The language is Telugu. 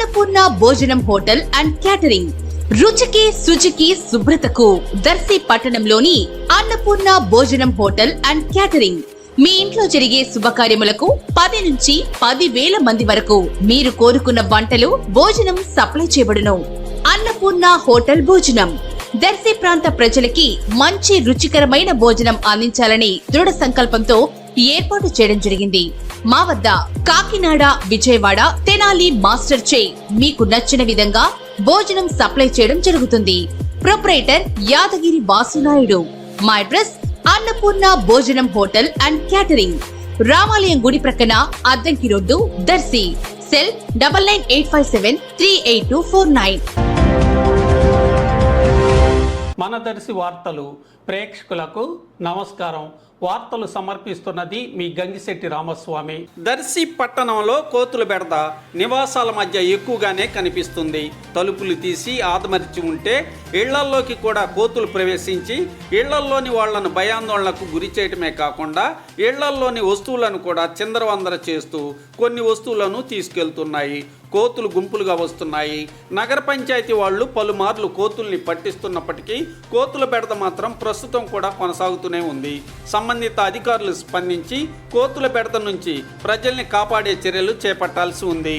అన్నపూర్ణ భోజనం హోటల్ అండ్ క్యాటరింగ్. రుచికి శుచికి శుభ్రతకు దర్శి పట్టణంలోని అన్నపూర్ణ భోజనం హోటల్ అండ్ క్యాటరింగ్. మీ ఇంట్లో జరిగే శుభకార్యములకు 10 నుంచి 10,000 మంది వరకు మీరు కోరుకున్న వంటలు భోజనం సప్లై చేయబడును. అన్నపూర్ణ హోటల్ భోజనం దర్శి ప్రాంత ప్రజలకి మంచి రుచికరమైన భోజనం అందించాలని దృఢ సంకల్పంతో ఏర్పాటు చేయడం జరిగింది. మా వద్ద కాకినాడ, విజయవాడ, తెనాలి మాస్టర్ చే మీకు నచ్చిన విధంగా భోజనం సప్లై చేయడం జరుగుతుంది. ప్రొపరేటర్ యాదగిరి వాసునాయుడు. మా అడ్రస్ అన్నపూర్ణ భోజనం హోటల్ అండ్ క్యాటరింగ్, రామాలయం గుడి ప్రక్కన, అద్దంకి రోడ్డు, దర్శి. సెల్ 9985738249. మన దర్శి వార్తలు ప్రేక్షకులకు నమస్కారం. వార్తలు సమర్పిస్తున్నది మీ గంగిశెట్టి రామస్వామి. దర్శి పట్టణంలో కోతుల బెడద నివాసాల మధ్య ఎక్కువగానే కనిపిస్తుంది. తలుపులు తీసి ఆదమరిచి ఉంటే ఇళ్లల్లోకి కూడా కోతులు ప్రవేశించి ఇళ్లల్లోని వాళ్లను భయాందోళనకు గురి చేయటమే కాకుండా ఇళ్లల్లోని వస్తువులను కూడా చిందరవందర చేస్తూ కొన్ని వస్తువులను తీసుకెళ్తున్నాయి. కోతులు గుంపులుగా వస్తున్నాయి. నగర పంచాయతీ వాళ్ళు పలుమార్లు కోతుల్ని పట్టిస్తున్నప్పటికీ కోతుల బెడద మాత్రం ప్రస్తుతం కూడా కొనసాగుతూనే ఉంది. సంబంధిత అధికారులు స్పందించి కోతుల బెడద నుంచి ప్రజల్ని కాపాడే చర్యలు చేపట్టాల్సి ఉంది.